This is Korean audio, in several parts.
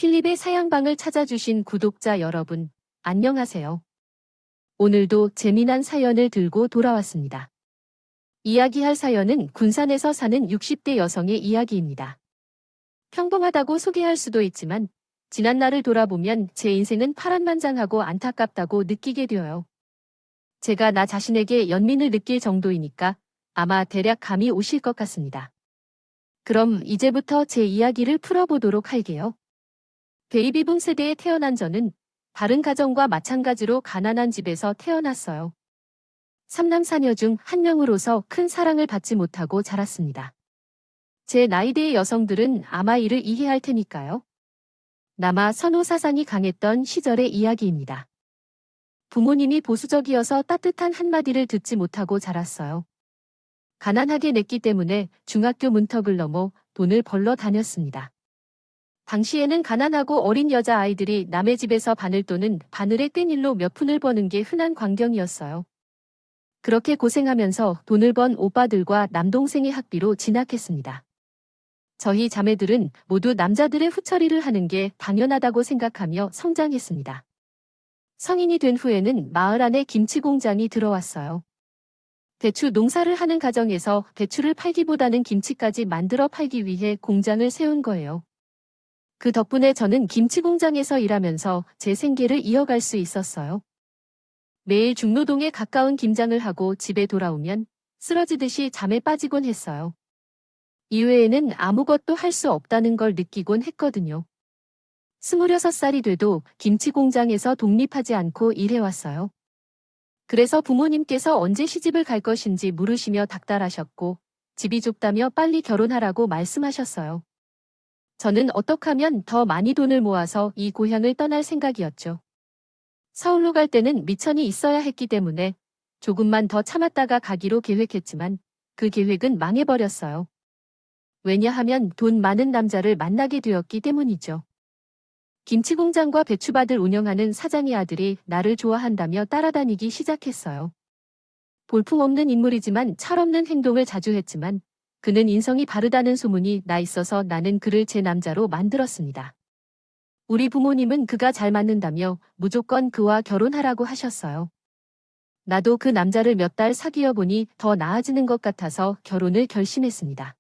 필립의 사양방을 찾아주신 구독자 여러분, 안녕하세요. 오늘도 재미난 사연을 들고 돌아왔습니다. 이야기할 사연은 군산에서 사는 60대 여성의 이야기입니다. 평범하다고 소개할 수도 있지만 지난 날을 돌아보면 제 인생은 파란만장하고 안타깝다고 느끼게 되어요. 제가 나 자신에게 연민을 느낄 정도이니까 아마 대략 감이 오실 것 같습니다. 그럼 이제부터 제 이야기를 풀어보도록 할게요. 베이비붐 세대에 태어난 저는 다른 가정과 마찬가지로 가난한 집에서 태어났어요. 3남 4녀 중 한 명으로서 큰 사랑을 받지 못하고 자랐습니다. 제 나이대의 여성들은 아마 이를 이해할 테니까요. 남아 선호 사상이 강했던 시절의 이야기입니다. 부모님이 보수적이어서 따뜻한 한마디를 듣지 못하고 자랐어요. 가난하게 냈기 때문에 중학교 문턱을 넘어 돈을 벌러 다녔습니다. 당시에는 가난하고 어린 여자아이들이 남의 집에서 바늘 또는 바늘의 뗀일로 몇 푼을 버는 게 흔한 광경이었어요. 그렇게 고생하면서 돈을 번 오빠들과 남동생의 학비로 진학했습니다. 저희 자매들은 모두 남자들의 후처리를 하는 게 당연하다고 생각하며 성장했습니다. 성인이 된 후에는 마을 안에 김치 공장이 들어왔어요. 배추 농사를 하는 가정에서 배추를 팔기보다는 김치까지 만들어 팔기 위해 공장을 세운 거예요. 그 덕분에 저는 김치 공장에서 일하면서 제 생계를 이어갈 수 있었어요. 매일 중노동에 가까운 김장을 하고 집에 돌아오면 쓰러지듯이 잠에 빠지곤 했어요. 이외에는 아무것도 할 수 없다는 걸 느끼곤 했거든요. 26살이 돼도 김치 공장에서 독립하지 않고 일해왔어요. 그래서 부모님께서 언제 시집을 갈 것인지 물으시며 닥달하셨고 집이 좁다며 빨리 결혼하라고 말씀하셨어요. 저는 어떻게 하면 더 많이 돈을 모아서 이 고향을 떠날 생각이었죠. 서울로 갈 때는 미천이 있어야 했기 때문에 조금만 더 참았다가 가기로 계획했지만 그 계획은 망해버렸어요. 왜냐하면 돈 많은 남자를 만나게 되었기 때문이죠. 김치공장과 배추밭을 운영하는 사장의 아들이 나를 좋아한다며 따라다니기 시작했어요. 볼품없는 인물이지만 철없는 행동을 자주 했지만 그는 인성이 바르다는 소문이 나 있어서 나는 그를 제 남자로 만들었습니다. 우리 부모님은 그가 잘 맞는다며 무조건 그와 결혼하라고 하셨어요. 나도 그 남자를 몇 달 사귀어 보니 더 나아지는 것 같아서 결혼을 결심했습니다.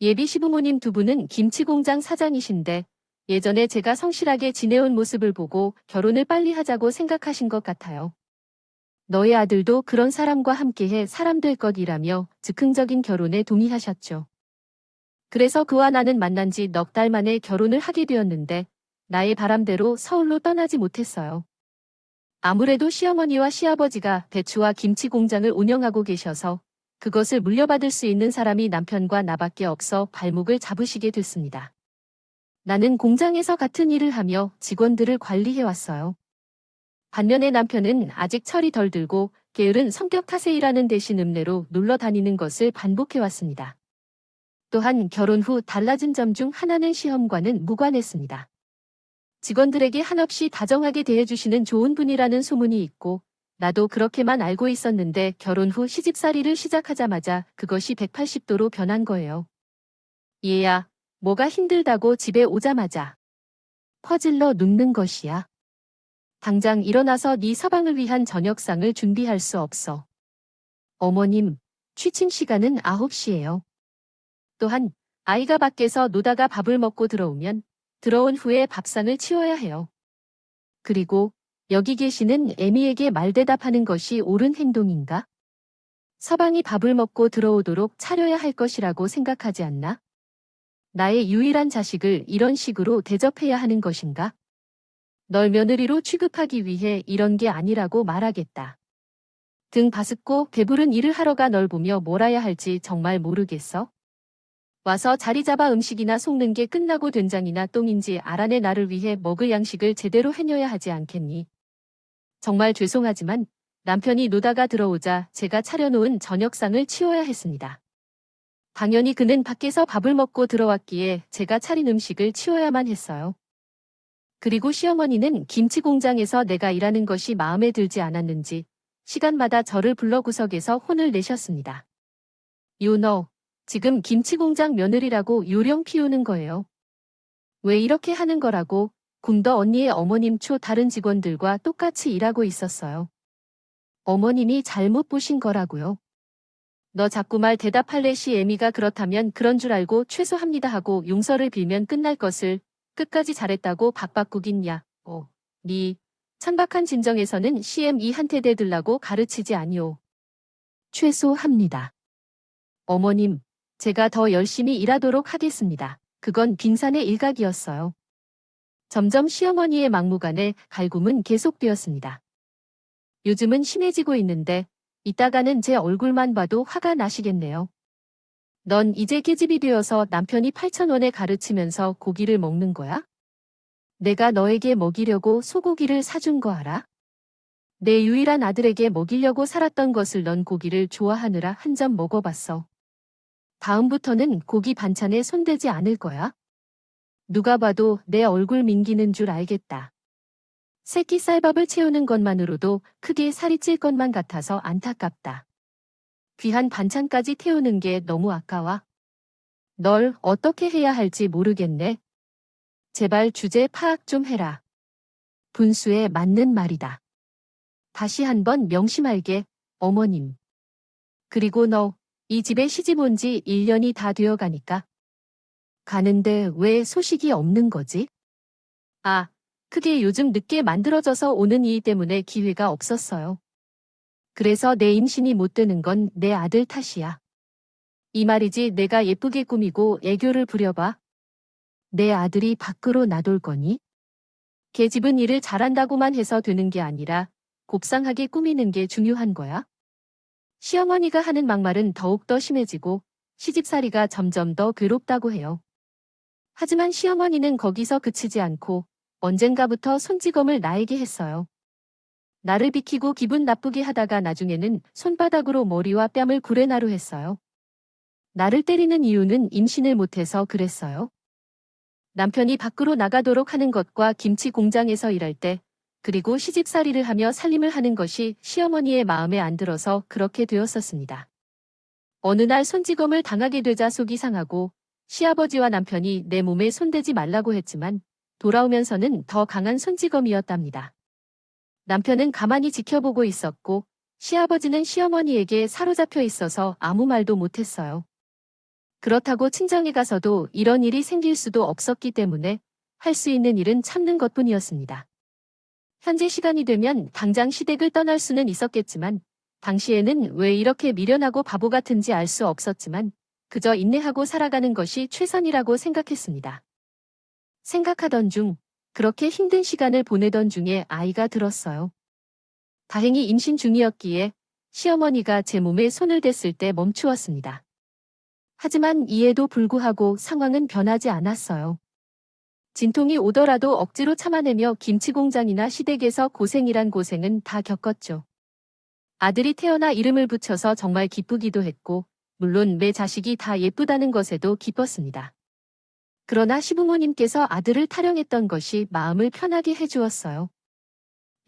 예비 시부모님 두 분은 김치공장 사장이신데 예전에 제가 성실하게 지내온 모습을 보고 결혼을 빨리 하자고 생각하신 것 같아요. 너의 아들도 그런 사람과 함께해 사람 될 것이라며 즉흥적인 결혼에 동의하셨죠. 그래서 그와 나는 만난 지 넉 달 만에 결혼을 하게 되었는데 나의 바람대로 서울로 떠나지 못했어요. 아무래도 시어머니와 시아버지가 배추와 김치 공장을 운영하고 계셔서 그것을 물려받을 수 있는 사람이 남편과 나밖에 없어 발목을 잡으시게 됐습니다. 나는 공장에서 같은 일을 하며 직원들을 관리해왔어요. 반면에 남편은 아직 철이 덜 들고 게으른 성격 탓에 일하는 대신 읍내로 놀러 다니는 것을 반복해왔습니다. 또한 결혼 후 달라진 점 중 하나는 시험과는 무관했습니다. 직원들에게 한없이 다정하게 대해주시는 좋은 분이라는 소문이 있고 나도 그렇게만 알고 있었는데 결혼 후 시집살이를 시작하자마자 그것이 180도로 변한 거예요. 얘야, 뭐가 힘들다고 집에 오자마자 퍼질러 눕는 것이야. 당장 일어나서 네 서방을 위한 저녁상을 준비할 수 없어. 어머님, 취침 시간은 9시예요. 또한 아이가 밖에서 노다가 밥을 먹고 들어오면 들어온 후에 밥상을 치워야 해요. 그리고 여기 계시는 애미에게 말대답하는 것이 옳은 행동인가? 서방이 밥을 먹고 들어오도록 차려야 할 것이라고 생각하지 않나? 나의 유일한 자식을 이런 식으로 대접해야 하는 것인가? 널 며느리로 취급하기 위해 이런 게 아니라고 말하겠다. 등 바스고 배부른 일을 하러 가 널 보며 뭘 해야 할지 정말 모르겠어? 와서 자리 잡아 음식이나 볶는 게 끝나고 된장이나 똥인지 알아내 나를 위해 먹을 양식을 제대로 해녀야 하지 않겠니? 정말 죄송하지만 남편이 노다가 들어오자 제가 차려놓은 저녁상을 치워야 했습니다. 당연히 그는 밖에서 밥을 먹고 들어왔기에 제가 차린 음식을 치워야만 했어요. 그리고 시어머니는 김치 공장에서 내가 일하는 것이 마음에 들지 않았는지 시간마다 저를 불러 구석에서 혼을 내셨습니다. 너 지금 김치 공장 며느리라고 요령 피우는 거예요. 왜 이렇게 하는 거라고? 굼더 언니의 어머님 초 다른 직원들과 똑같이 일하고 있었어요. 어머님이 잘못 보신 거라고요. 너 자꾸 말 대답할래 시 애미가 그렇다면 그런 줄 알고 최소합니다 하고 용서를 빌면 끝날 것을 끝까지 잘했다고 박박국인야. 니 천박한 진정에서는 CM이한테 대들라고 가르치지 아니오. 최소합니다. 어머님, 제가 더 열심히 일하도록 하겠습니다. 그건 빙산의 일각이었어요. 점점 시어머니의 막무가내 갈굼은 계속되었습니다. 요즘은 심해지고 있는데 이따가는 제 얼굴만 봐도 화가 나시겠네요. 넌 이제 계집이 되어서 남편이 8,000원에 가르치면서 고기를 먹는 거야? 내가 너에게 먹이려고 소고기를 사준 거 알아? 내 유일한 아들에게 먹이려고 살았던 것을 넌 고기를 좋아하느라 한 점 먹어봤어. 다음부터는 고기 반찬에 손대지 않을 거야? 누가 봐도 내 얼굴 민기는 줄 알겠다. 새끼 쌀밥을 채우는 것만으로도 크게 살이 찔 것만 같아서 안타깝다. 귀한 반찬까지 태우는 게 너무 아까워. 널 어떻게 해야 할지 모르겠네. 제발 주제 파악 좀 해라. 분수에 맞는 말이다. 다시 한번 명심할게, 어머님. 그리고 너, 이 집에 시집 온 지 1년이 다 되어 가니까. 가는데 왜 소식이 없는 거지? 아, 그게 요즘 늦게 만들어져서 오는 일 때문에 기회가 없었어요. 그래서 내 임신이 못 되는 건 내 아들 탓이야. 이 말이지 내가 예쁘게 꾸미고 애교를 부려봐. 내 아들이 밖으로 나돌 거니? 계집은 일을 잘한다고만 해서 되는 게 아니라 곱상하게 꾸미는 게 중요한 거야. 시어머니가 하는 막말은 더욱더 심해지고 시집살이가 점점 더 괴롭다고 해요. 하지만 시어머니는 거기서 그치지 않고 언젠가부터 손찌검을 나에게 했어요. 나를 비키고 기분 나쁘게 하다가 나중에는 손바닥으로 머리와 뺨을 구레나루 했어요. 나를 때리는 이유는 임신을 못해서 그랬어요. 남편이 밖으로 나가도록 하는 것과 김치 공장에서 일할 때, 그리고 시집살이를 하며 살림을 하는 것이 시어머니의 마음에 안 들어서 그렇게 되었었습니다. 어느 날 손찌검을 당하게 되자 속이 상하고 시아버지와 남편이 내 몸에 손대지 말라고 했지만 돌아오면서는 더 강한 손찌검이었답니다. 남편은 가만히 지켜보고 있었고 시아버지는 시어머니에게 사로잡혀 있어서 아무 말도 못했어요. 그렇다고 친정에 가서도 이런 일이 생길 수도 없었기 때문에 할 수 있는 일은 참는 것뿐이었습니다. 현재 시간이 되면 당장 시댁을 떠날 수는 있었겠지만 당시에는 왜 이렇게 미련하고 바보 같은지 알 수 없었지만 그저 인내하고 살아가는 것이 최선이라고 생각했습니다. 생각하던 중 그렇게 힘든 시간을 보내던 중에 아이가 들었어요. 다행히 임신 중이었기에 시어머니가 제 몸에 손을 댔을 때 멈추었습니다. 하지만 이에도 불구하고 상황은 변하지 않았어요. 진통이 오더라도 억지로 참아내며 김치공장이나 시댁에서 고생이란 고생은 다 겪었죠. 아들이 태어나 이름을 붙여서 정말 기쁘기도 했고 물론 매 자식이 다 예쁘다는 것에도 기뻤습니다. 그러나 시부모님께서 아들을 타령했던 것이 마음을 편하게 해주었어요.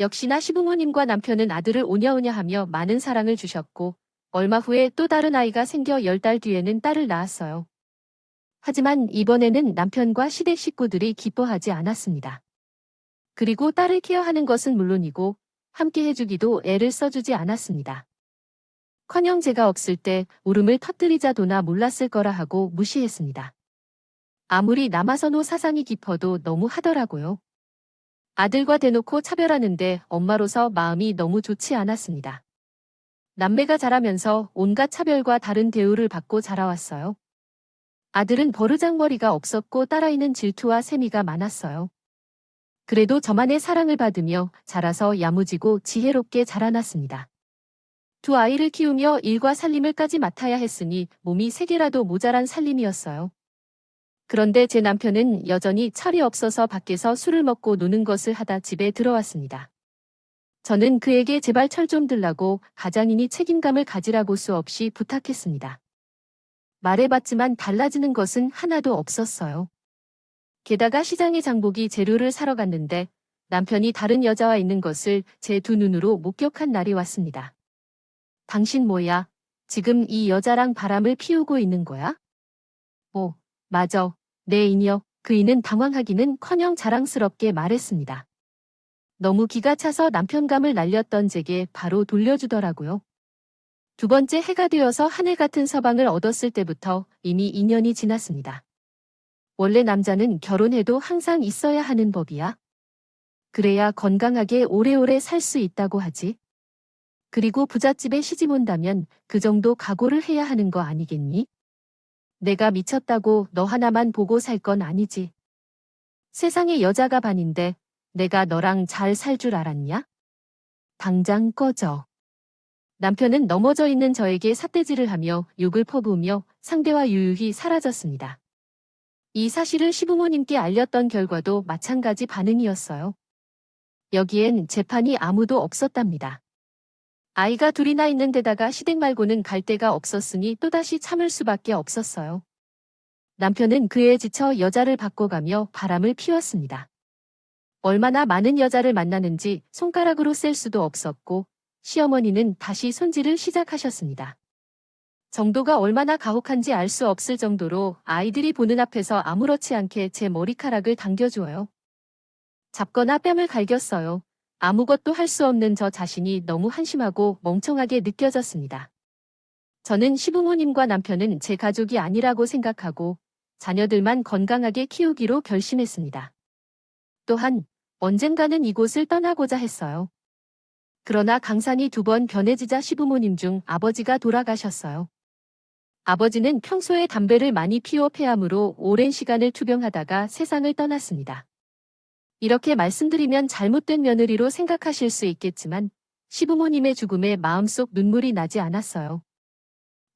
역시나 시부모님과 남편은 아들을 오냐오냐 하며 많은 사랑을 주셨고 얼마 후에 또 다른 아이가 생겨 10달 뒤에는 딸을 낳았어요. 하지만 이번에는 남편과 시댁 식구들이 기뻐하지 않았습니다. 그리고 딸을 케어하는 것은 물론이고 함께 해주기도 애를 써주지 않았습니다. 커녕 제가 없을 때 울음을 터뜨리자도나 몰랐을 거라 하고 무시했습니다. 아무리 남아선호 사상이 깊어도 너무 하더라고요. 아들과 대놓고 차별하는데 엄마로서 마음이 너무 좋지 않았습니다. 남매가 자라면서 온갖 차별과 다른 대우를 받고 자라왔어요. 아들은 버르장머리가 없었고 딸아이는 질투와 세미가 많았어요. 그래도 저만의 사랑을 받으며 자라서 야무지고 지혜롭게 자라났습니다. 두 아이를 키우며 일과 살림을까지 맡아야 했으니 몸이 3개라도 모자란 살림이었어요. 그런데 제 남편은 여전히 철이 없어서 밖에서 술을 먹고 노는 것을 하다 집에 들어왔습니다. 저는 그에게 제발 철 좀 들라고 가장이니 책임감을 가지라고 수없이 부탁했습니다. 말해봤지만 달라지는 것은 하나도 없었어요. 게다가 시장에 장보기 재료를 사러 갔는데 남편이 다른 여자와 있는 것을 제 두 눈으로 목격한 날이 왔습니다. 당신 뭐야? 지금 이 여자랑 바람을 피우고 있는 거야? 맞아. 내 인여. 그이는 당황하기는커녕 자랑스럽게 말했습니다. 너무 기가 차서 남편감을 날렸던 제게 바로 돌려주더라고요. 두 번째 해가 되어서 하늘 같은 서방을 얻었을 때부터 이미 2년이 지났습니다. 원래 남자는 결혼해도 항상 있어야 하는 법이야. 그래야 건강하게 오래오래 살 수 있다고 하지. 그리고 부잣집에 시집 온다면 그 정도 각오를 해야 하는 거 아니겠니? 내가 미쳤다고 너 하나만 보고 살 건 아니지. 세상에 여자가 반인데 내가 너랑 잘 살 줄 알았냐? 당장 꺼져. 남편은 넘어져 있는 저에게 삿대질을 하며 욕을 퍼부으며 상대와 유유히 사라졌습니다. 이 사실을 시부모님께 알렸던 결과도 마찬가지 반응이었어요. 여기엔 재판이 아무도 없었답니다. 아이가 둘이나 있는 데다가 시댁 말고는 갈 데가 없었으니 또다시 참을 수밖에 없었어요. 남편은 그에 지쳐 여자를 바꿔가며 바람을 피웠습니다. 얼마나 많은 여자를 만나는지 손가락으로 셀 수도 없었고 시어머니는 다시 손질을 시작하셨습니다. 정도가 얼마나 가혹한지 알 수 없을 정도로 아이들이 보는 앞에서 아무렇지 않게 제 머리카락을 당겨주어요. 잡거나 뺨을 갈겼어요. 아무것도 할 수 없는 저 자신이 너무 한심하고 멍청하게 느껴졌습니다. 저는 시부모님과 남편은 제 가족이 아니라고 생각하고 자녀들만 건강하게 키우기로 결심했습니다. 또한 언젠가는 이곳을 떠나고자 했어요. 그러나 강산이 2번 변해지자 시부모님 중 아버지가 돌아가셨어요. 아버지는 평소에 담배를 많이 피워 폐암으로 오랜 시간을 투병하다가 세상을 떠났습니다. 이렇게 말씀드리면 잘못된 며느리로 생각하실 수 있겠지만 시부모님의 죽음에 마음속 눈물이 나지 않았어요.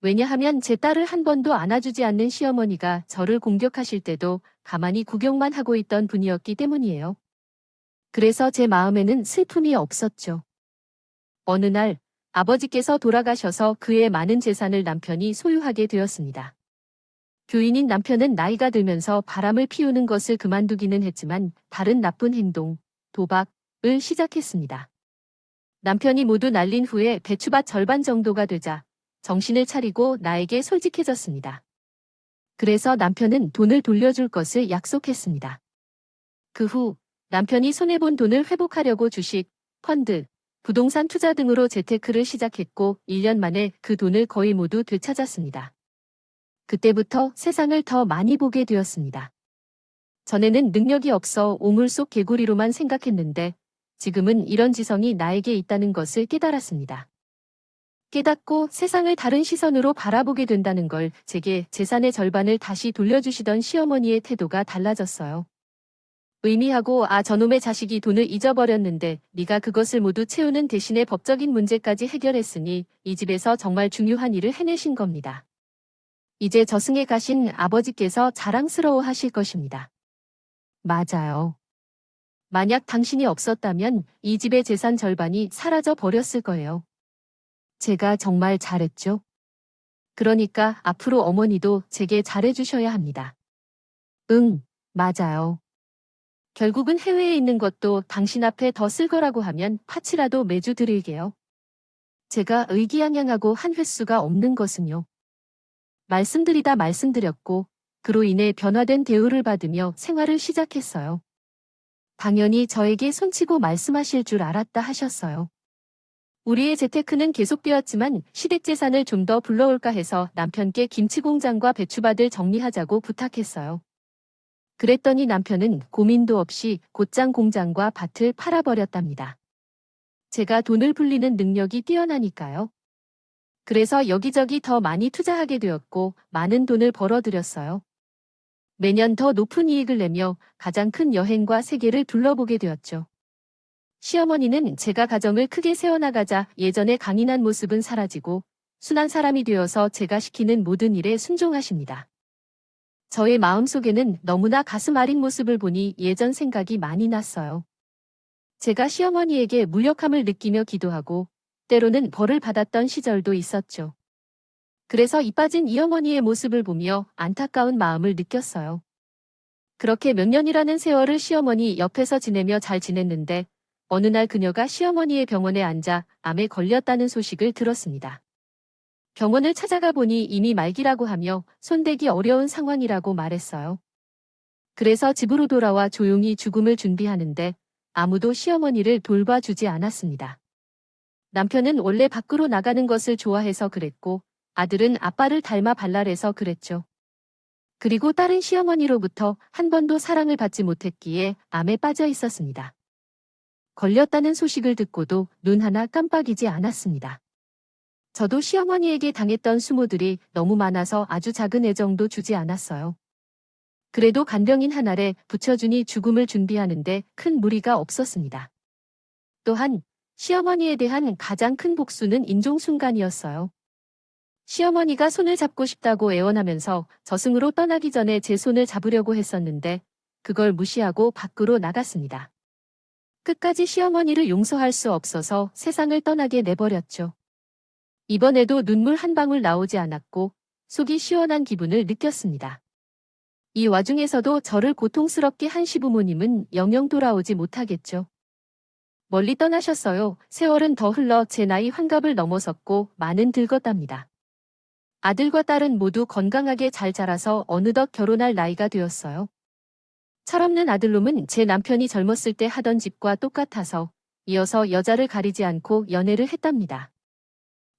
왜냐하면 제 딸을 한 번도 안아주지 않는 시어머니가 저를 공격하실 때도 가만히 구경만 하고 있던 분이었기 때문이에요. 그래서 제 마음에는 슬픔이 없었죠. 어느 날 아버지께서 돌아가셔서 그의 많은 재산을 남편이 소유하게 되었습니다. 교인인 남편은 나이가 들면서 바람을 피우는 것을 그만두기는 했지만 다른 나쁜 행동, 도박을 시작했습니다. 남편이 모두 날린 후에 배추밭 절반 정도가 되자 정신을 차리고 나에게 솔직해졌습니다. 그래서 남편은 돈을 돌려줄 것을 약속했습니다. 그 후 남편이 손해본 돈을 회복하려고 주식, 펀드, 부동산 투자 등으로 재테크를 시작했고 1년 만에 그 돈을 거의 모두 되찾았습니다. 그때부터 세상을 더 많이 보게 되었습니다. 전에는 능력이 없어 오물 속 개구리로만 생각했는데 지금은 이런 지성이 나에게 있다는 것을 깨달았습니다. 깨닫고 세상을 다른 시선으로 바라보게 된다는 걸 제게 재산의 절반을 다시 돌려주시던 시어머니의 태도가 달라졌어요. 의미하고 저놈의 자식이 돈을 잊어버렸는데 네가 그것을 모두 채우는 대신에 법적인 문제까지 해결했으니 이 집에서 정말 중요한 일을 해내신 겁니다. 이제 저승에 가신 아버지께서 자랑스러워 하실 것입니다. 맞아요. 만약 당신이 없었다면 이 집의 재산 절반이 사라져 버렸을 거예요. 제가 정말 잘했죠? 그러니까 앞으로 어머니도 제게 잘해주셔야 합니다. 응, 맞아요. 결국은 해외에 있는 것도 당신 앞에 더 쓸 거라고 하면 파치라도 매주 드릴게요. 제가 의기양양하고 한 횟수가 없는 것은요. 말씀드리다 말씀드렸고 그로 인해 변화된 대우를 받으며 생활을 시작했어요. 당연히 저에게 손치고 말씀하실 줄 알았다 하셨어요. 우리의 재테크는 계속되었지만 시댁 재산을 좀 더 불러올까 해서 남편께 김치 공장과 배추밭을 정리하자고 부탁했어요. 그랬더니 남편은 고민도 없이 곧장 공장과 밭을 팔아버렸답니다. 제가 돈을 불리는 능력이 뛰어나니까요. 그래서 여기저기 더 많이 투자하게 되었고 많은 돈을 벌어들였어요. 매년 더 높은 이익을 내며 가장 큰 여행과 세계를 둘러보게 되었죠. 시어머니는 제가 가정을 크게 세워나가자 예전의 강인한 모습은 사라지고 순한 사람이 되어서 제가 시키는 모든 일에 순종하십니다. 저의 마음속에는 너무나 가슴 아린 모습을 보니 예전 생각이 많이 났어요. 제가 시어머니에게 무력함을 느끼며 기도하고 때로는 벌을 받았던 시절도 있었죠. 그래서 이 빠진 이 어머니의 모습을 보며 안타까운 마음을 느꼈어요. 그렇게 몇 년이라는 세월을 시어머니 옆에서 지내며 잘 지냈는데 어느 날 그녀가 시어머니의 병원에 앉아 암에 걸렸다는 소식을 들었습니다. 병원을 찾아가 보니 이미 말기라고 하며 손대기 어려운 상황이라고 말했어요. 그래서 집으로 돌아와 조용히 죽음을 준비하는데 아무도 시어머니를 돌봐주지 않았습니다. 남편은 원래 밖으로 나가는 것을 좋아해서 그랬고 아들은 아빠를 닮아 발랄해서 그랬죠. 그리고 딸은 시어머니로부터 한 번도 사랑을 받지 못했기에 암에 빠져 있었습니다. 걸렸다는 소식을 듣고도 눈 하나 깜빡이지 않았습니다. 저도 시어머니에게 당했던 수모들이 너무 많아서 아주 작은 애정도 주지 않았어요. 그래도 간병인 한 알에 붙여주니 죽음을 준비하는데 큰 무리가 없었습니다. 또한 시어머니에 대한 가장 큰 복수는 인종순간이었어요. 시어머니가 손을 잡고 싶다고 애원하면서 저승으로 떠나기 전에 제 손을 잡으려고 했었는데 그걸 무시하고 밖으로 나갔습니다. 끝까지 시어머니를 용서할 수 없어서 세상을 떠나게 내버렸죠. 이번에도 눈물 한 방울 나오지 않았고 속이 시원한 기분을 느꼈습니다. 이 와중에서도 저를 고통스럽게 한 시부모님은 영영 돌아오지 못하겠죠. 멀리 떠나셨어요. 세월은 더 흘러 제 나이 환갑을 넘어섰고 많은 늙었답니다. 아들과 딸은 모두 건강하게 잘 자라서 어느덧 결혼할 나이가 되었어요. 철없는 아들놈은 제 남편이 젊었을 때 하던 집과 똑같아서 이어서 여자를 가리지 않고 연애를 했답니다.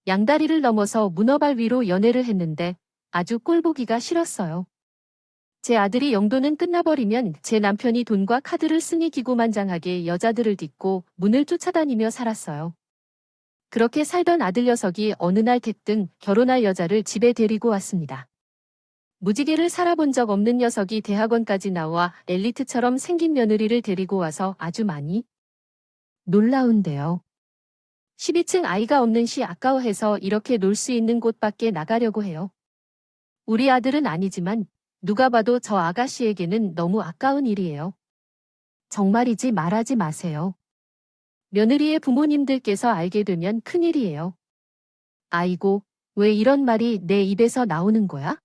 양다리를 넘어서 문어발 위로 연애를 했는데 아주 꼴보기가 싫었어요. 제 아들이 영도는 끝나버리면 제 남편이 돈과 카드를 쓰니 기고만장하게 여자들을 딛고 문을 쫓아다니며 살았어요. 그렇게 살던 아들 녀석이 어느 날 대뜸 결혼할 여자를 집에 데리고 왔습니다. 무지개를 살아본 적 없는 녀석이 대학원까지 나와 엘리트처럼 생긴 며느리를 데리고 와서 아주 많이 놀라운데요. 12층 아이가 없는 시 아까워해서 이렇게 놀 수 있는 곳밖에 나가려고 해요. 우리 아들은 아니지만 누가 봐도 저 아가씨에게는 너무 아까운 일이에요. 정말이지 말하지 마세요. 며느리의 부모님들께서 알게 되면 큰일이에요. 아이고, 왜 이런 말이 내 입에서 나오는 거야?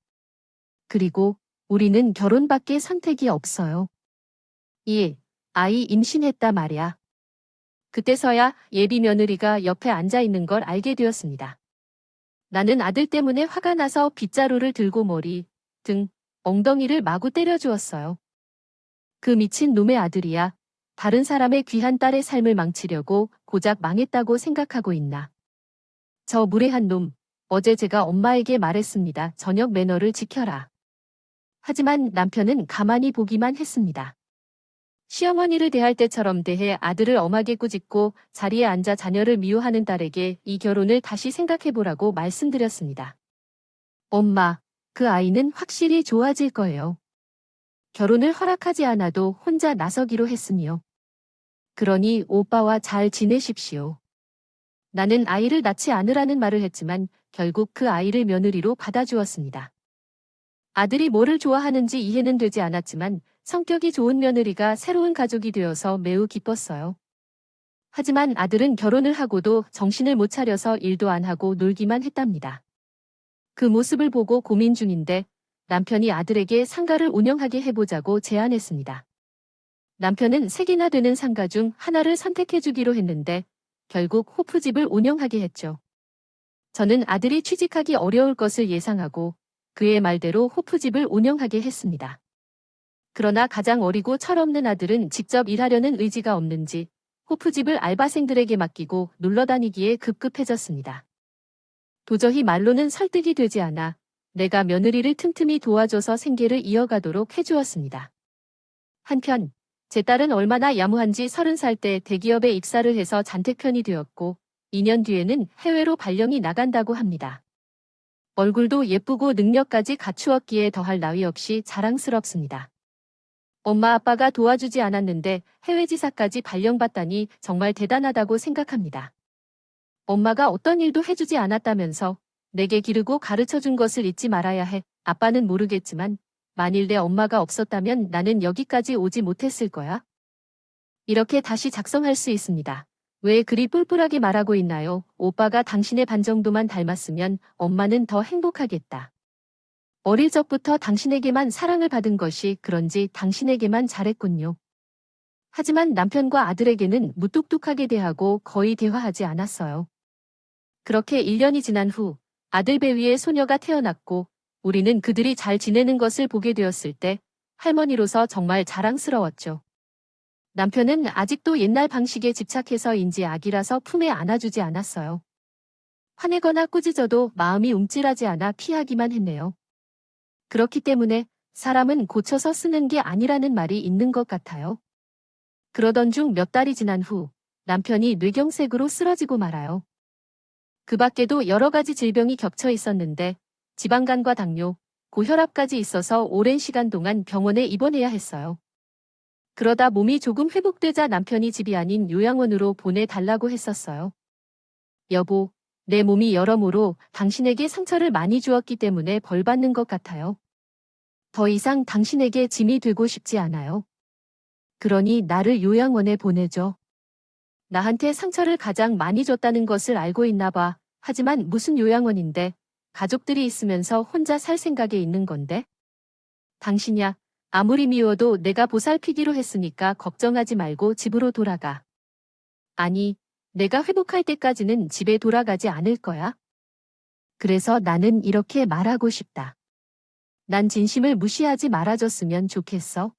그리고 우리는 결혼밖에 선택이 없어요. 1. 아이 임신했다 말야. 그때서야 예비 며느리가 옆에 앉아 있는 걸 알게 되었습니다. 나는 아들 때문에 화가 나서 빗자루를 들고 머리, 등, 엉덩이를 마구 때려주었어요. 그 미친 놈의 아들이야. 다른 사람의 귀한 딸의 삶을 망치려고 고작 망했다고 생각하고 있나. 저 무례한 놈, 어제 제가 엄마에게 말했습니다. 저녁 매너를 지켜라. 하지만 남편은 가만히 보기만 했습니다. 시어머니를 대할 때처럼 대해 아들을 엄하게 꾸짖고 자리에 앉아 자녀를 미워하는 딸에게 이 결혼을 다시 생각해보라고 말씀드렸습니다. 엄마, 그 아이는 확실히 좋아질 거예요. 결혼을 허락하지 않아도 혼자 나서기로 했으니요. 그러니 오빠와 잘 지내십시오. 나는 아이를 낳지 않으라는 말을 했지만 결국 그 아이를 며느리로 받아주었습니다. 아들이 뭐를 좋아하는지 이해는 되지 않았지만 성격이 좋은 며느리가 새로운 가족이 되어서 매우 기뻤어요. 하지만 아들은 결혼을 하고도 정신을 못 차려서 일도 안 하고 놀기만 했답니다. 그 모습을 보고 고민 중인데 남편이 아들에게 상가를 운영하게 해보자고 제안했습니다. 남편은 3개나 되는 상가 중 하나를 선택해주기로 했는데 결국 호프집을 운영하게 했죠. 저는 아들이 취직하기 어려울 것을 예상하고 그의 말대로 호프집을 운영하게 했습니다. 그러나 가장 어리고 철없는 아들은 직접 일하려는 의지가 없는지 호프집을 알바생들에게 맡기고 놀러다니기에 급급해졌습니다. 도저히 말로는 설득이 되지 않아 내가 며느리를 틈틈이 도와줘서 생계를 이어가도록 해주었습니다. 한편 제 딸은 얼마나 야무한지 30살 때 대기업에 입사를 해서 잔태편이 되었고 2년 뒤에는 해외로 발령이 나간다고 합니다. 얼굴도 예쁘고 능력까지 갖추었기에 더할 나위 없이 자랑스럽습니다. 엄마 아빠가 도와주지 않았는데 해외지사까지 발령받다니 정말 대단하다고 생각합니다. 엄마가 어떤 일도 해주지 않았다면서 내게 기르고 가르쳐준 것을 잊지 말아야 해. 아빠는 모르겠지만 만일 내 엄마가 없었다면 나는 여기까지 오지 못했을 거야. 이렇게 다시 작성할 수 있습니다. 왜 그리 뿔뿔하게 말하고 있나요? 오빠가 당신의 반 정도만 닮았으면 엄마는 더 행복하겠다. 어릴 적부터 당신에게만 사랑을 받은 것이 그런지 당신에게만 잘했군요. 하지만 남편과 아들에게는 무뚝뚝하게 대하고 거의 대화하지 않았어요. 그렇게 1년이 지난 후 아들 배위에 소녀가 태어났고 우리는 그들이 잘 지내는 것을 보게 되었을 때 할머니로서 정말 자랑스러웠죠. 남편은 아직도 옛날 방식에 집착해서인지 아기라서 품에 안아주지 않았어요. 화내거나 꾸짖어도 마음이 움찔하지 않아 피하기만 했네요. 그렇기 때문에 사람은 고쳐서 쓰는 게 아니라는 말이 있는 것 같아요. 그러던 중 몇 달이 지난 후 남편이 뇌경색으로 쓰러지고 말아요. 그 밖에도 여러 가지 질병이 겹쳐 있었는데 지방간과 당뇨, 고혈압까지 있어서 오랜 시간 동안 병원에 입원해야 했어요. 그러다 몸이 조금 회복되자 남편이 집이 아닌 요양원으로 보내달라고 했었어요. 여보, 내 몸이 여러모로 당신에게 상처를 많이 주었기 때문에 벌 받는 것 같아요. 더 이상 당신에게 짐이 되고 싶지 않아요. 그러니 나를 요양원에 보내줘. 나한테 상처를 가장 많이 줬다는 것을 알고 있나 봐. 하지만 무슨 요양원인데 가족들이 있으면서 혼자 살 생각에 있는 건데? 당신이야. 아무리 미워도 내가 보살피기로 했으니까 걱정하지 말고 집으로 돌아가. 아니, 내가 회복할 때까지는 집에 돌아가지 않을 거야. 그래서 나는 이렇게 말하고 싶다. 난 진심을 무시하지 말아줬으면 좋겠어.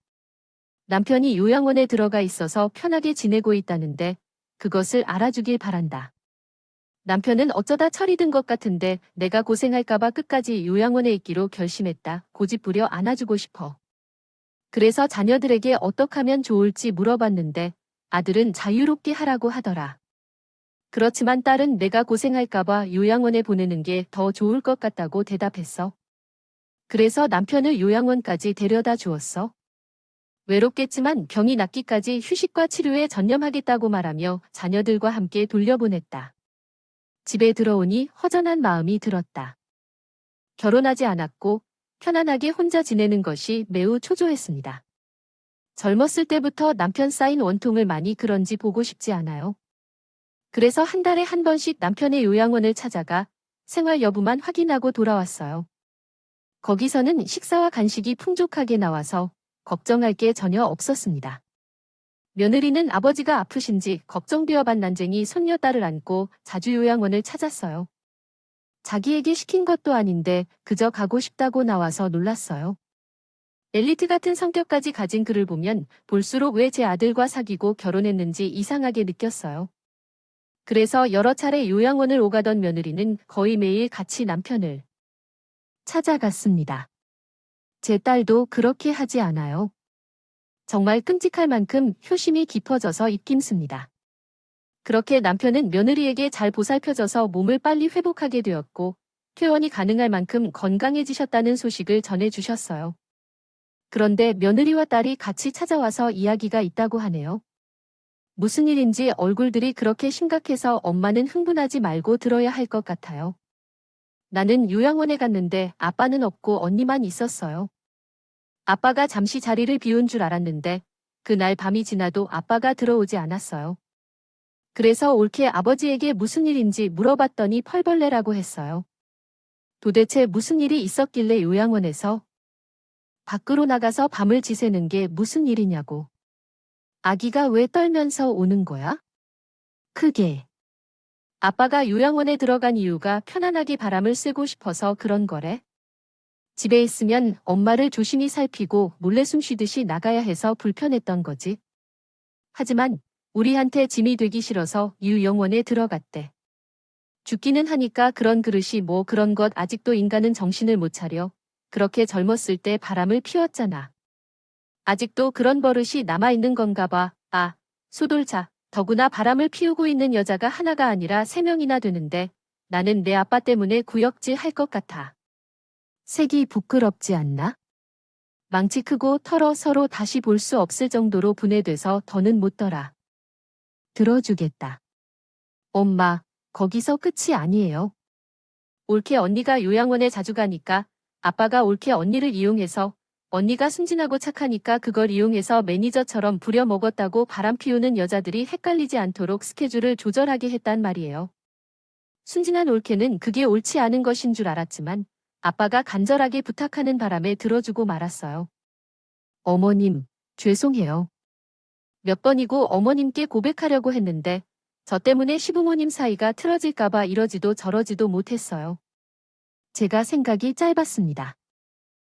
남편이 요양원에 들어가 있어서 편하게 지내고 있다는데 그것을 알아주길 바란다. 남편은 어쩌다 철이 든 것 같은데 내가 고생할까봐 끝까지 요양원에 있기로 결심했다. 고집부려 안아주고 싶어. 그래서 자녀들에게 어떻게 하면 좋을지 물어봤는데 아들은 자유롭게 하라고 하더라. 그렇지만 딸은 내가 고생할까봐 요양원에 보내는 게 더 좋을 것 같다고 대답했어. 그래서 남편을 요양원까지 데려다 주었어. 외롭겠지만 병이 낫기까지 휴식과 치료에 전념하겠다고 말하며 자녀들과 함께 돌려보냈다. 집에 들어오니 허전한 마음이 들었다. 결혼하지 않았고 편안하게 혼자 지내는 것이 매우 초조했습니다. 젊었을 때부터 남편 쌓인 원통을 많이 그런지 보고 싶지 않아요. 그래서 한 달에 한 번씩 남편의 요양원을 찾아가 생활 여부만 확인하고 돌아왔어요. 거기서는 식사와 간식이 풍족하게 나와서 걱정할 게 전혀 없었습니다. 며느리는 아버지가 아프신지 걱정되어 반 난쟁이 손녀딸을 안고 자주 요양원을 찾았어요. 자기에게 시킨 것도 아닌데 그저 가고 싶다고 나와서 놀랐어요. 엘리트 같은 성격까지 가진 그를 보면 볼수록 왜 제 아들과 사귀고 결혼했는지 이상하게 느꼈어요. 그래서 여러 차례 요양원을 오가던 며느리는 거의 매일 같이 남편을 찾아갔습니다. 제 딸도 그렇게 하지 않아요. 정말 끔찍할 만큼 효심이 깊어져서 입김습니다. 그렇게 남편은 며느리에게 잘 보살펴져서 몸을 빨리 회복하게 되었고 퇴원이 가능할 만큼 건강해지셨다는 소식을 전해주셨어요. 그런데 며느리와 딸이 같이 찾아와서 이야기가 있다고 하네요. 무슨 일인지 얼굴들이 그렇게 심각해서 엄마는 흥분하지 말고 들어야 할 것 같아요. 나는 요양원에 갔는데 아빠는 없고 언니만 있었어요. 아빠가 잠시 자리를 비운 줄 알았는데 그날 밤이 지나도 아빠가 들어오지 않았어요. 그래서 옳게 아버지에게 무슨 일인지 물어봤더니 펄벌레라고 했어요. 도대체 무슨 일이 있었길래 요양원에서 밖으로 나가서 밤을 지새는 게 무슨 일이냐고. 아기가 왜 떨면서 오는 거야? 크게. 아빠가 요양원에 들어간 이유가 편안하게 바람을 쐬고 싶어서 그런 거래. 집에 있으면 엄마를 조심히 살피고 몰래 숨 쉬듯이 나가야 해서 불편했던 거지. 하지만 우리한테 짐이 되기 싫어서 요양원에 들어갔대. 죽기는 하니까 그런 그릇이 뭐 그런 것 아직도 인간은 정신을 못 차려. 그렇게 젊었을 때 바람을 피웠잖아. 아직도 그런 버릇이 남아있는 건가 봐. 아, 수돌자. 더구나 바람을 피우고 있는 여자가 하나가 아니라 3명이나 되는데 나는 내 아빠 때문에 구역질 할 것 같아. 색이 부끄럽지 않나? 망치 크고 털어 서로 다시 볼 수 없을 정도로 분해돼서 더는 못 더라. 들어주겠다. 엄마, 거기서 끝이 아니에요. 올케 언니가 요양원에 자주 가니까 아빠가 올케 언니를 이용해서 언니가 순진하고 착하니까 그걸 이용해서 매니저처럼 부려먹었다고 바람 피우는 여자들이 헷갈리지 않도록 스케줄을 조절하게 했단 말이에요. 순진한 올케는 그게 옳지 않은 것인 줄 알았지만 아빠가 간절하게 부탁하는 바람에 들어주고 말았어요. 어머님, 죄송해요. 몇 번이고 어머님께 고백하려고 했는데 저 때문에 시부모님 사이가 틀어질까봐 이러지도 저러지도 못했어요. 제가 생각이 짧았습니다.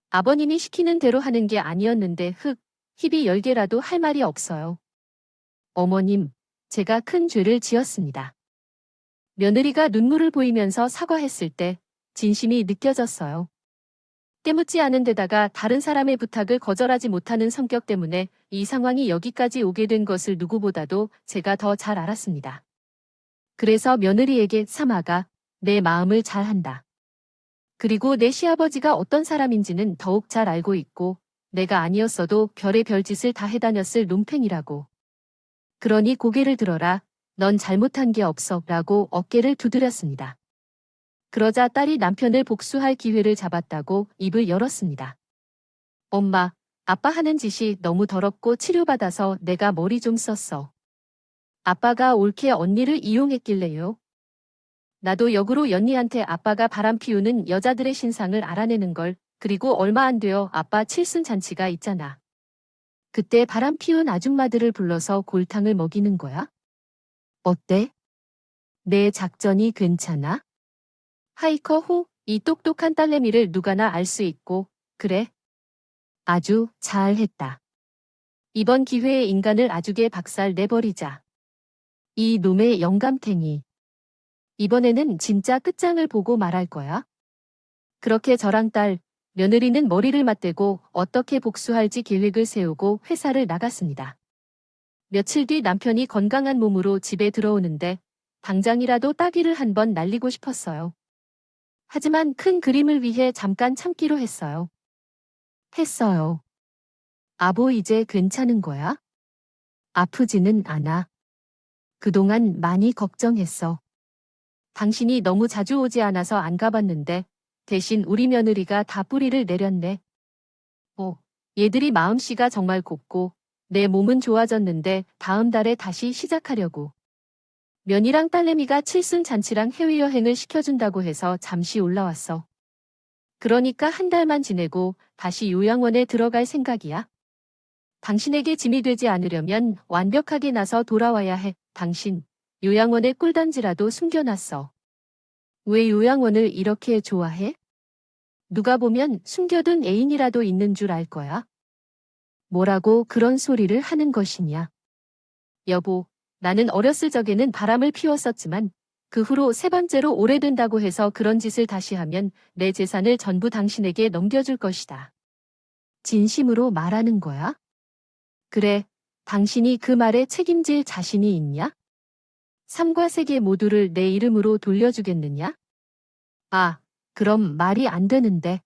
아버님이 시키는 대로 하는 게 아니었는데 입이 10개라도 할 말이 없어요. 어머님, 제가 큰 죄를 지었습니다. 며느리가 눈물을 보이면서 사과했을 때 진심이 느껴졌어요. 때묻지 않은 데다가 다른 사람의 부탁을 거절하지 못하는 성격 때문에 이 상황이 여기까지 오게 된 것을 누구보다도 제가 더 잘 알았습니다. 그래서 며느리에게 삼아가 내 마음을 잘 한다. 그리고 내 시아버지가 어떤 사람인지는 더욱 잘 알고 있고 내가 아니었어도 별의 별짓을 다 해다녔을 논팽이라고. 그러니 고개를 들어라. 넌 잘못한 게 없어 라고 어깨를 두드렸습니다. 그러자 딸이 남편을 복수할 기회를 잡았다고 입을 열었습니다. 엄마, 아빠 하는 짓이 너무 더럽고 치료받아서 내가 머리 좀 썼어. 아빠가 옳게 언니를 이용했길래요. 나도 역으로 연니한테 아빠가 바람 피우는 여자들의 신상을 알아내는 걸, 그리고 얼마 안 되어 아빠 칠순잔치가 있잖아. 그때 바람 피운 아줌마들을 불러서 골탕을 먹이는 거야? 어때? 내 작전이 괜찮아? 하이커 호, 이 똑똑한 딸내미를 누가나 알 수 있고, 그래? 아주 잘했다. 이번 기회에 인간을 아주게 박살 내버리자. 이 놈의 영감탱이. 이번에는 진짜 끝장을 보고 말할 거야. 그렇게 저랑 딸, 며느리는 머리를 맞대고 어떻게 복수할지 계획을 세우고 회사를 나갔습니다. 며칠 뒤 남편이 건강한 몸으로 집에 들어오는데 당장이라도 따귀를 한번 날리고 싶었어요. 하지만 큰 그림을 위해 잠깐 참기로 했어요. 아보 이제 괜찮은 거야? 아프지는 않아. 그동안 많이 걱정했어. 당신이 너무 자주 오지 않아서 안 가봤는데 대신 우리 며느리가 다 뿌리를 내렸네. 얘들이 마음씨가 정말 곱고 내 몸은 좋아졌는데 다음 달에 다시 시작하려고. 며느리랑 딸내미가 칠순잔치랑 해외여행을 시켜준다고 해서 잠시 올라왔어. 그러니까 한 달만 지내고 다시 요양원에 들어갈 생각이야. 당신에게 짐이 되지 않으려면 완벽하게 나서 돌아와야 해. 당신, 요양원에 꿀단지라도 숨겨놨어. 왜 요양원을 이렇게 좋아해? 누가 보면 숨겨둔 애인이라도 있는 줄 알 거야. 뭐라고 그런 소리를 하는 것이냐. 여보, 나는 어렸을 적에는 바람을 피웠었지만 그 후로 세 번째로 오래된다고 해서 그런 짓을 다시 하면 내 재산을 전부 당신에게 넘겨줄 것이다. 진심으로 말하는 거야? 그래, 당신이 그 말에 책임질 자신이 있냐? 삶과 세계 모두를 내 이름으로 돌려주겠느냐? 아, 그럼 말이 안 되는데.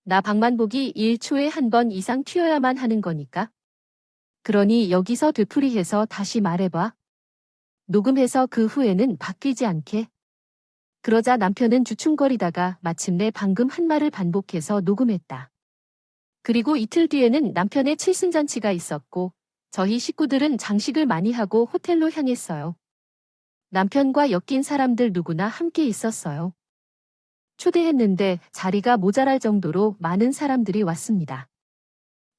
나 방만복이 1초에 한 번 이상 튀어야만 하는 거니까. 그러니 여기서 되풀이해서 다시 말해봐. 녹음해서 그 후에는 바뀌지 않게. 그러자 남편은 주춤거리다가 마침내 방금 한 말을 반복해서 녹음했다. 그리고 이틀 뒤에는 남편의 칠순잔치가 있었고 저희 식구들은 장식을 많이 하고 호텔로 향했어요. 남편과 엮인 사람들 누구나 함께 있었어요. 초대했는데 자리가 모자랄 정도로 많은 사람들이 왔습니다.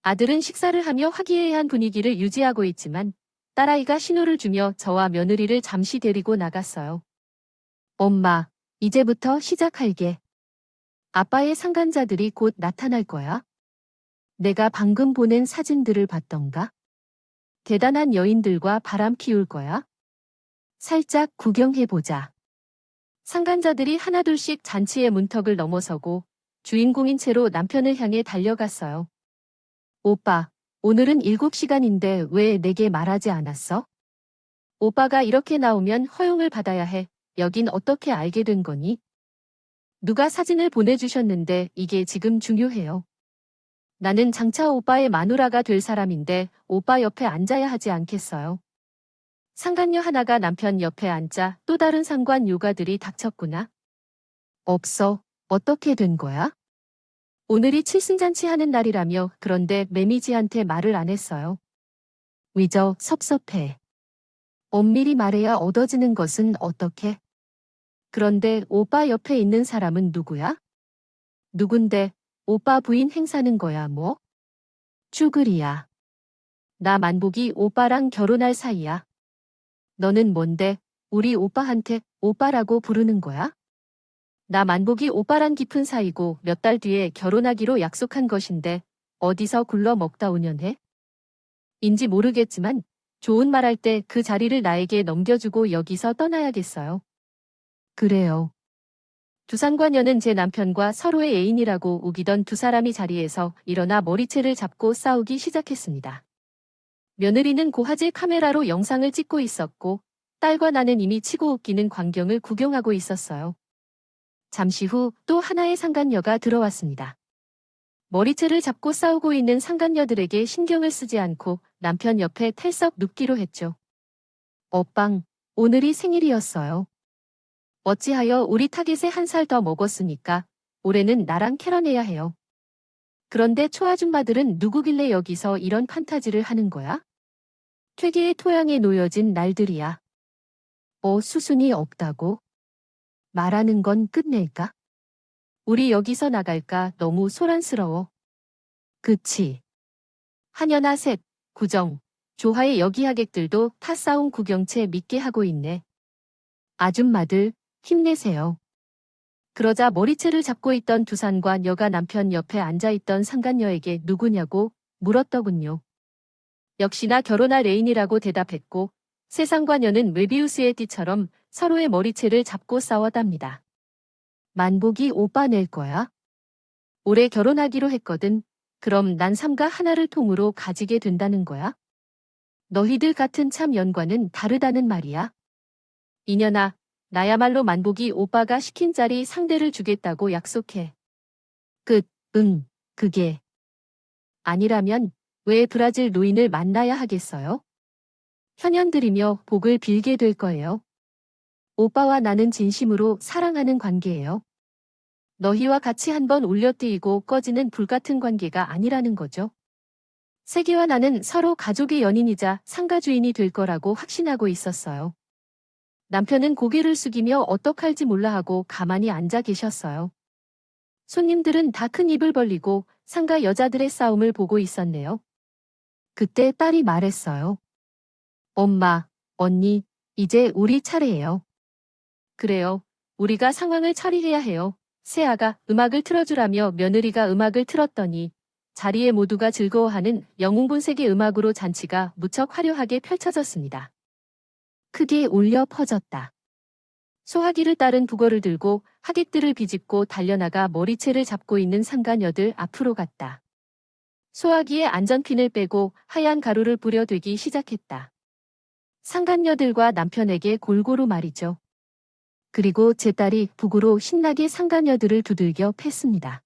아들은 식사를 하며 화기애애한 분위기를 유지하고 있지만 딸아이가 신호를 주며 저와 며느리를 잠시 데리고 나갔어요. 엄마, 이제부터 시작할게. 아빠의 상간자들이 곧 나타날 거야. 내가 방금 보낸 사진들을 봤던가? 대단한 여인들과 바람 피울 거야. 살짝 구경해보자. 상간자들이 하나둘씩 잔치의 문턱을 넘어서고 주인공인 채로 남편을 향해 달려갔어요. 오빠, 오늘은 7시간인데 왜 내게 말하지 않았어? 오빠가 이렇게 나오면 허용을 받아야 해. 여긴 어떻게 알게 된 거니? 누가 사진을 보내주셨는데 이게 지금 중요해요. 나는 장차 오빠의 마누라가 될 사람인데 오빠 옆에 앉아야 하지 않겠어요? 상간녀 하나가 남편 옆에 앉자 또 다른 상관 요가들이 닥쳤구나. 없어. 어떻게 된 거야? 오늘이 칠순잔치 하는 날이라며 그런데 매미지한테 말을 안 했어요. 위저 섭섭해. 엄밀히 말해야 얻어지는 것은 어떻게? 그런데 오빠 옆에 있는 사람은 누구야? 누군데 오빠 부인 행사는 거야 뭐? 쭈그리야. 나 만복이 오빠랑 결혼할 사이야. 너는 뭔데 우리 오빠한테 오빠라고 부르는 거야? 나 만복이 오빠랑 깊은 사이고 몇 달 뒤에 결혼하기로 약속한 것인데 어디서 굴러 먹다 오년해? 인지 모르겠지만 좋은 말 할 때 그 자리를 나에게 넘겨주고 여기서 떠나야겠어요. 그래요. 두산과녀는 제 남편과 서로의 애인이라고 우기던 두 사람이 자리에서 일어나 머리채를 잡고 싸우기 시작했습니다. 며느리는 고화질 카메라로 영상을 찍고 있었고 딸과 나는 이미 치고 웃기는 광경을 구경하고 있었어요. 잠시 후 또 하나의 상간녀가 들어왔습니다. 머리채를 잡고 싸우고 있는 상간녀들에게 신경을 쓰지 않고 남편 옆에 탈썩 눕기로 했죠. 오빵, 오늘이 생일이었어요. 어찌하여 우리 타겟에 한 살 더 먹었으니까 올해는 나랑 캐런해야 해요. 그런데 초아줌마들은 누구길래 여기서 이런 판타지를 하는 거야? 퇴계의 토양에 놓여진 날들이야. 수순이 없다고? 말하는 건 끝낼까? 우리 여기서 나갈까 너무 소란스러워. 그치. 한여나 셋, 구정, 조화의 여기 하객들도 타 싸움 구경채 믿게 하고 있네. 아줌마들, 힘내세요. 그러자 머리채를 잡고 있던 두산과 여가 남편 옆에 앉아있던 상간녀에게 누구냐고 물었더군요. 역시나 결혼할 애인이라고 대답했고 세상과 녀는 웨비우스의 띠처럼 서로의 머리채를 잡고 싸웠답니다. 만복이 오빠 낼 거야? 올해 결혼하기로 했거든. 그럼 난 삼가 하나를 통으로 가지게 된다는 거야? 너희들 같은 참 연관은 다르다는 말이야. 이년아, 나야말로 만복이 오빠가 시킨 자리 상대를 주겠다고 약속해. 그게. 아니라면 왜 브라질 노인을 만나야 하겠어요? 현연드리며 복을 빌게 될 거예요. 오빠와 나는 진심으로 사랑하는 관계예요. 너희와 같이 한번 울려뜨이고 꺼지는 불같은 관계가 아니라는 거죠. 세계와 나는 서로 가족의 연인이자 상가 주인이 될 거라고 확신하고 있었어요. 남편은 고개를 숙이며 어떡할지 몰라 하고 가만히 앉아 계셨어요. 손님들은 다 큰 입을 벌리고 상가 여자들의 싸움을 보고 있었네요. 그때 딸이 말했어요. 엄마, 언니, 이제 우리 차례예요. 그래요. 우리가 상황을 처리해야 해요. 세아가 음악을 틀어주라며 며느리가 음악을 틀었더니 자리에 모두가 즐거워하는 영웅본색의 음악으로 잔치가 무척 화려하게 펼쳐졌습니다. 크게 울려 퍼졌다. 소화기를 따른 북어를 들고 하객들을 비집고 달려나가 머리채를 잡고 있는 상가녀들 앞으로 갔다. 소화기에 안전핀을 빼고 하얀 가루를 뿌려 되기 시작했다. 상간녀들과 남편에게 골고루 말이죠. 그리고 제 딸이 북으로 신나게 상간녀들을 두들겨 팼습니다.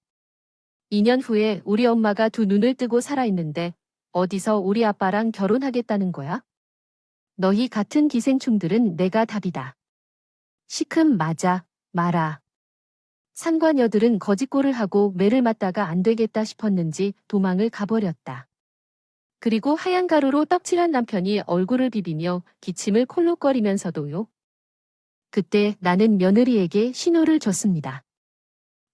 2년 후에 우리 엄마가 두 눈을 뜨고 살아있는데 어디서 우리 아빠랑 결혼하겠다는 거야? 너희 같은 기생충들은 내가 답이다. 시큼 맞아, 마라. 상관녀들은 거짓골을 하고 매를 맞다가 안 되겠다 싶었는지 도망을 가버렸다. 그리고 하얀 가루로 떡칠한 남편이 얼굴을 비비며 기침을 콜록거리면서도요. 그때 나는 며느리에게 신호를 줬습니다.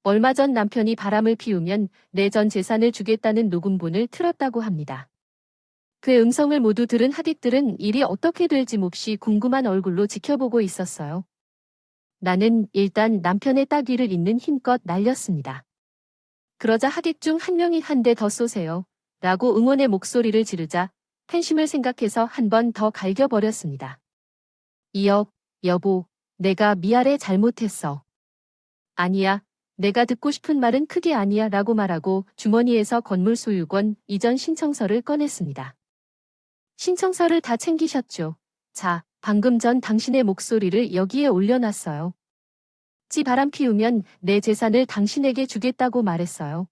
얼마 전 남편이 바람을 피우면 내 전 재산을 주겠다는 녹음본을 틀었다고 합니다. 그 음성을 모두 들은 하객들은 일이 어떻게 될지 몹시 궁금한 얼굴로 지켜보고 있었어요. 나는 일단 남편의 따귀를 잇는 힘껏 날렸습니다. 그러자 하객 중 한 명이 한 대 더 쏘세요. 라고 응원의 목소리를 지르자 팬심을 생각해서 한 번 더 갈겨버렸습니다. 여보, 내가 미아래 잘못했어. 아니야, 내가 듣고 싶은 말은 크게 아니야 라고 말하고 주머니에서 건물 소유권 이전 신청서를 꺼냈습니다. 신청서를 다 챙기셨죠? 자, 방금 전 당신의 목소리를 여기에 올려놨어요. 지 바람 피우면 내 재산을 당신에게 주겠다고 말했어요.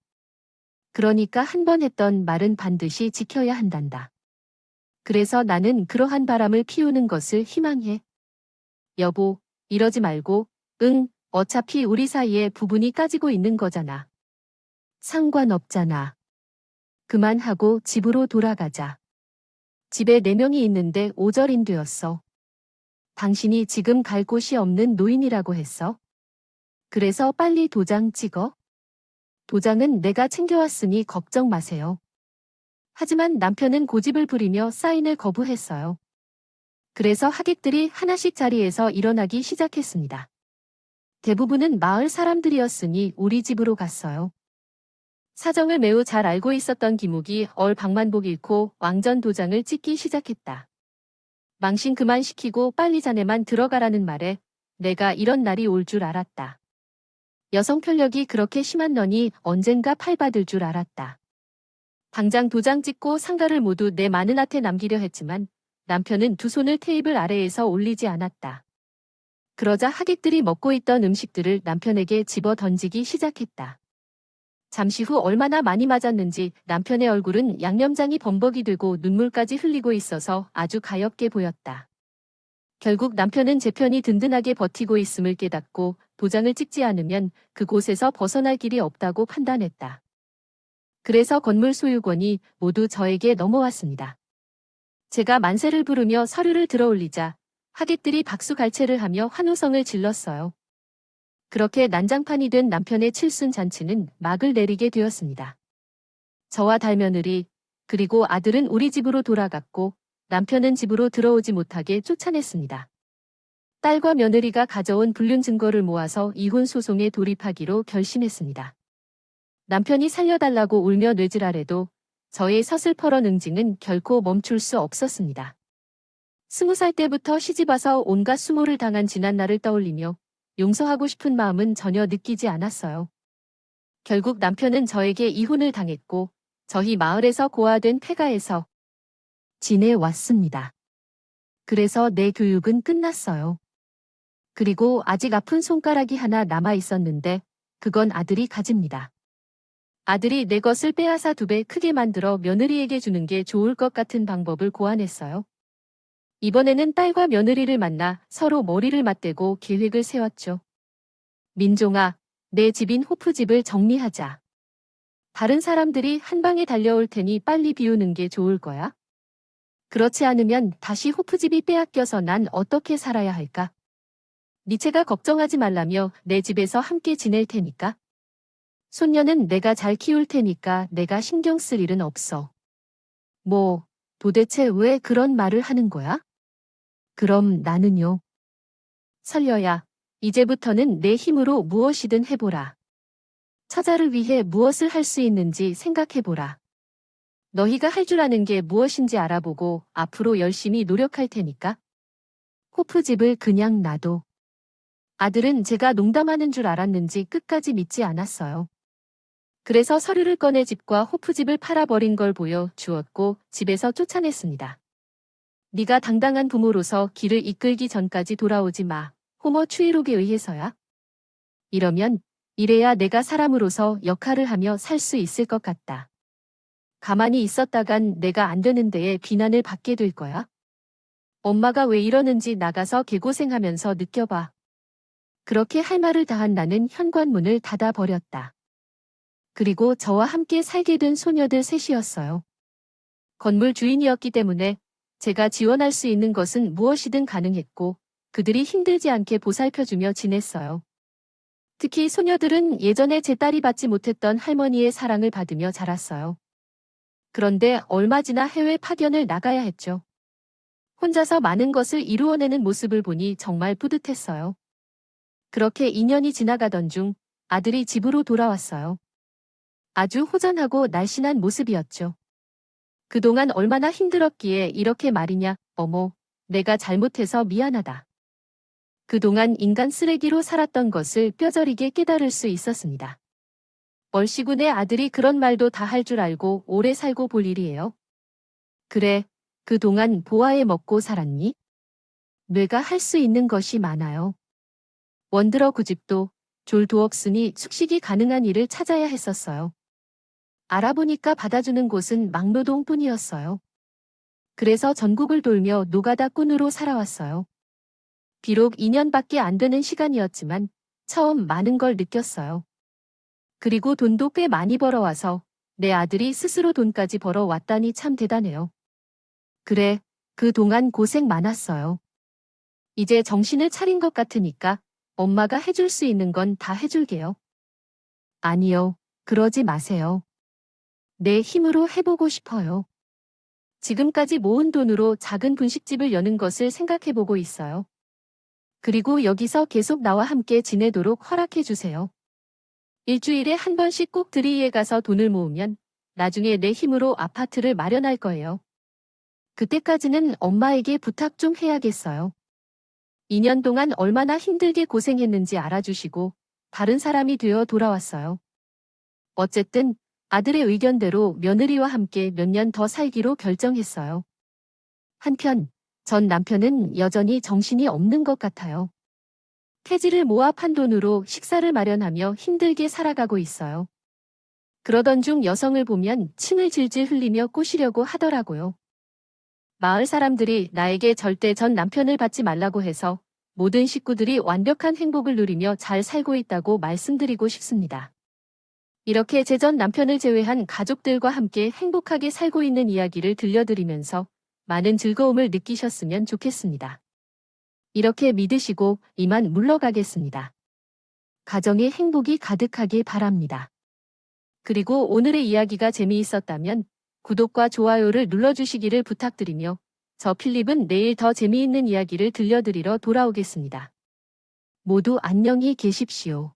그러니까 한 번 했던 말은 반드시 지켜야 한단다. 그래서 나는 그러한 바람을 피우는 것을 희망해. 여보, 이러지 말고, 어차피 우리 사이에 부분이 까지고 있는 거잖아. 상관없잖아. 그만하고 집으로 돌아가자. 집에 4명이 있는데 오절인되었어. 당신이 지금 갈 곳이 없는 노인이라고 했어. 그래서 빨리 도장 찍어. 도장은 내가 챙겨왔으니 걱정 마세요. 하지만 남편은 고집을 부리며 사인을 거부했어요. 그래서 하객들이 하나씩 자리에서 일어나기 시작했습니다. 대부분은 마을 사람들이었으니 우리 집으로 갔어요. 사정을 매우 잘 알고 있었던 김욱이 얼방만복 잃고 왕전 도장을 찍기 시작했다. 망신 그만 시키고 빨리 자네만 들어가라는 말에 내가 이런 날이 올 줄 알았다. 여성 편력이 그렇게 심한 너니 언젠가 팔받을 줄 알았다. 당장 도장 찍고 상가를 모두 내 마누나한테 남기려 했지만 남편은 두 손을 테이블 아래에서 올리지 않았다. 그러자 하객들이 먹고 있던 음식들을 남편에게 집어 던지기 시작했다. 잠시 후 얼마나 많이 맞았는지 남편의 얼굴은 양념장이 범벅이 되고 눈물까지 흘리고 있어서 아주 가엾게 보였다. 결국 남편은 제 편이 든든하게 버티고 있음을 깨닫고 도장을 찍지 않으면 그곳에서 벗어날 길이 없다고 판단했다. 그래서 건물 소유권이 모두 저에게 넘어왔습니다. 제가 만세를 부르며 서류를 들어올리자 하객들이 박수갈채를 하며 환호성을 질렀어요. 그렇게 난장판이 된 남편의 칠순 잔치는 막을 내리게 되었습니다. 저와 달며느리 그리고 아들은 우리 집으로 돌아갔고 남편은 집으로 들어오지 못하게 쫓아냈습니다. 딸과 며느리가 가져온 불륜 증거를 모아서 이혼 소송에 돌입하기로 결심했습니다. 남편이 살려달라고 울며 뇌질하래도 저의 서슬퍼런 응징은 결코 멈출 수 없었습니다. 20살 때부터 시집와서 온갖 수모를 당한 지난날을 떠올리며 용서하고 싶은 마음은 전혀 느끼지 않았어요. 결국 남편은 저에게 이혼을 당했고 저희 마을에서 고아된 폐가에서 지내왔습니다. 그래서 내 교육은 끝났어요. 그리고 아직 아픈 손가락이 하나 남아 있었는데 그건 아들이 가집니다. 아들이 내 것을 빼앗아 2배 크게 만들어 며느리에게 주는 게 좋을 것 같은 방법을 고안했어요. 이번에는 딸과 며느리를 만나 서로 머리를 맞대고 계획을 세웠죠. 민종아, 내 집인 호프집을 정리하자. 다른 사람들이 한 방에 달려올 테니 빨리 비우는 게 좋을 거야. 그렇지 않으면 다시 호프집이 빼앗겨서 난 어떻게 살아야 할까? 니체가 걱정하지 말라며 내 집에서 함께 지낼 테니까. 손녀는 내가 잘 키울 테니까 내가 신경 쓸 일은 없어. 뭐, 도대체 왜 그런 말을 하는 거야? 그럼 나는요? 설려야, 이제부터는 내 힘으로 무엇이든 해보라. 처자를 위해 무엇을 할 수 있는지 생각해보라. 너희가 할 줄 아는 게 무엇인지 알아보고 앞으로 열심히 노력할 테니까. 호프집을 그냥 놔둬. 아들은 제가 농담하는 줄 알았는지 끝까지 믿지 않았어요. 그래서 서류를 꺼내 집과 호프집을 팔아버린 걸 보여 주었고 집에서 쫓아냈습니다. 네가 당당한 부모로서 길을 이끌기 전까지 돌아오지 마. 호모 추이록에 의해서야. 이러면 이래야 내가 사람으로서 역할을 하며 살 수 있을 것 같다. 가만히 있었다간 내가 안 되는 데에 비난을 받게 될 거야. 엄마가 왜 이러는지 나가서 개고생하면서 느껴봐. 그렇게 할 말을 다한 나는 현관문을 닫아버렸다. 그리고 저와 함께 살게 된 소녀들 셋이었어요. 건물 주인이었기 때문에 제가 지원할 수 있는 것은 무엇이든 가능했고 그들이 힘들지 않게 보살펴주며 지냈어요. 특히 소녀들은 예전에 제 딸이 받지 못했던 할머니의 사랑을 받으며 자랐어요. 그런데 얼마 지나 해외 파견을 나가야 했죠. 혼자서 많은 것을 이루어내는 모습을 보니 정말 뿌듯했어요. 그렇게 2년이 지나가던 중 아들이 집으로 돌아왔어요. 아주 호전하고 날씬한 모습이었죠. 그동안 얼마나 힘들었기에 이렇게 말이냐, 어머, 내가 잘못해서 미안하다. 그동안 인간 쓰레기로 살았던 것을 뼈저리게 깨달을 수 있었습니다. 얼씨구 내 아들이 그런 말도 다 할 줄 알고 오래 살고 볼 일이에요. 그래, 그동안 보아에 먹고 살았니? 뇌가 할 수 있는 것이 많아요. 원들어 구집도 졸도 없으니 숙식이 가능한 일을 찾아야 했었어요. 알아보니까 받아주는 곳은 막노동뿐이었어요. 그래서 전국을 돌며 노가다 꾼으로 살아왔어요. 비록 2년밖에 안 되는 시간이었지만 처음 많은 걸 느꼈어요. 그리고 돈도 꽤 많이 벌어와서 내 아들이 스스로 돈까지 벌어왔다니 참 대단해요. 그래, 그동안 고생 많았어요. 이제 정신을 차린 것 같으니까 엄마가 해줄 수 있는 건 다 해줄게요. 아니요, 그러지 마세요. 내 힘으로 해보고 싶어요. 지금까지 모은 돈으로 작은 분식집을 여는 것을 생각해보고 있어요. 그리고 여기서 계속 나와 함께 지내도록 허락해 주세요. 일주일에 한 번씩 꼭 드리이에 가서 돈을 모으면 나중에 내 힘으로 아파트를 마련할 거예요. 그때까지는 엄마에게 부탁 좀 해야겠어요. 2년 동안 얼마나 힘들게 고생했는지 알아주시고 다른 사람이 되어 돌아왔어요. 어쨌든 아들의 의견대로 며느리와 함께 몇 년 더 살기로 결정했어요. 한편 전 남편은 여전히 정신이 없는 것 같아요. 태지를 모아 판 돈으로 식사를 마련하며 힘들게 살아가고 있어요. 그러던 중 여성을 보면 침을 질질 흘리며 꼬시려고 하더라고요. 마을 사람들이 나에게 절대 전 남편을 받지 말라고 해서 모든 식구들이 완벽한 행복을 누리며 잘 살고 있다고 말씀드리고 싶습니다. 이렇게 제 전 남편을 제외한 가족들과 함께 행복하게 살고 있는 이야기를 들려드리면서 많은 즐거움을 느끼셨으면 좋겠습니다. 이렇게 믿으시고 이만 물러가겠습니다. 가정에 행복이 가득하길 바랍니다. 그리고 오늘의 이야기가 재미있었다면 구독과 좋아요를 눌러주시기를 부탁드리며 저 필립은 내일 더 재미있는 이야기를 들려드리러 돌아오겠습니다. 모두 안녕히 계십시오.